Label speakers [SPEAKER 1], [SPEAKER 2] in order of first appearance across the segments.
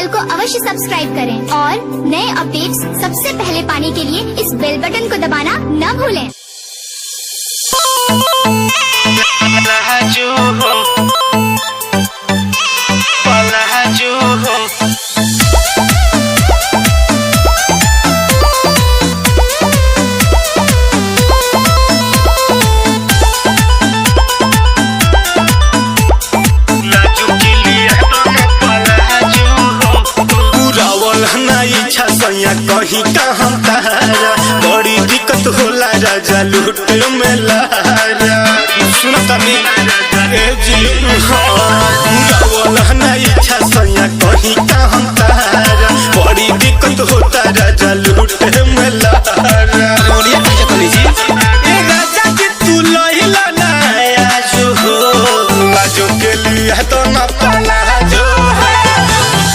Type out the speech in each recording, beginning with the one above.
[SPEAKER 1] Channel को अवश्य subscribe करें और नए अपडेट्स सबसे पहले पाने के लिए इस बेल बटन को दबाना न भूलें।
[SPEAKER 2] कहीं का हम तारा बड़ी दिक्कत होला राजा लूट में लारा सुन तनी इच्छा सैया कहीं का हम तारा बड़ी दिक्कत होता राजा लूट में लारा राजा जी तू लहिला ना आजो हो लाजो के लिए तो ना पाला जो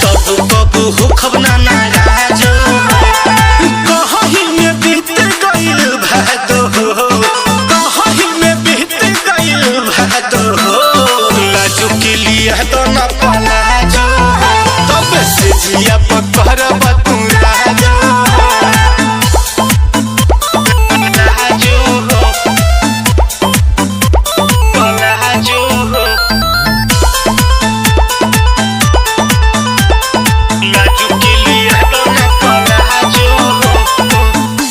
[SPEAKER 2] तब कब हो खबना ना तो न पाला जो तब से जिया पकड़ बतू राजो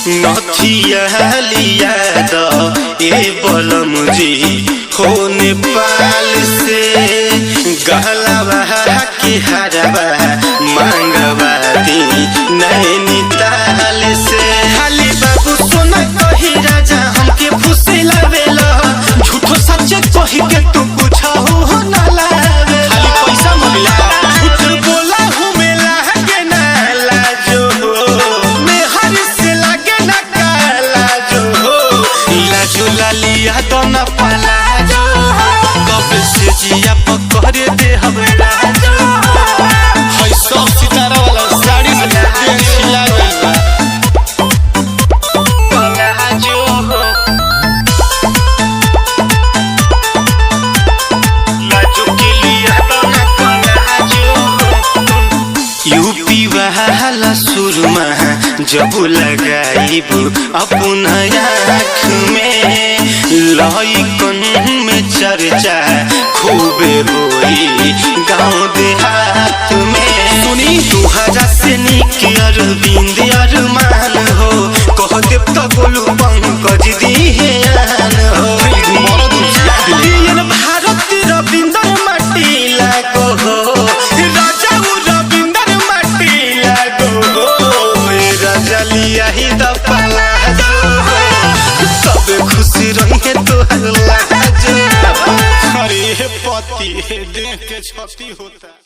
[SPEAKER 2] नथिया लिया द ए बलम जी हो नेपाल से गहलावा के हरवा मांगवा दी नैनीताल से खाली बाबू सोना कही राजा हमके फुसे लावेला झूठो सच्चे कही के तू पूछा हो ना लावे खाली पैसा मिला झूठ बोला हूँ मेला के ना लाजो मैं हर से लागे ना काला जो लाजो लालिया तो ना पाला जो कब से जिया पकड़ दे हमरा हाय सब सितारा वाला साड़ी से देख खिला गइल पाला जो लाजो के लिए तो ना पाला जो यूपी वाला सुरमा जब लगाइब अपन आँख में लइकन में चर्चा खूबे होई गाँव देहात में सुनी 2000 से निक अरविंद अरमान हो कह देव तो बोलू पंकज दिहान हो भारत रविंदर माटी लागो हो राजा रविंदर माटी लागो हो राजा लिया ही दपाला सब खुशी रहे तो हल्ला अरे पति देख के छती होता।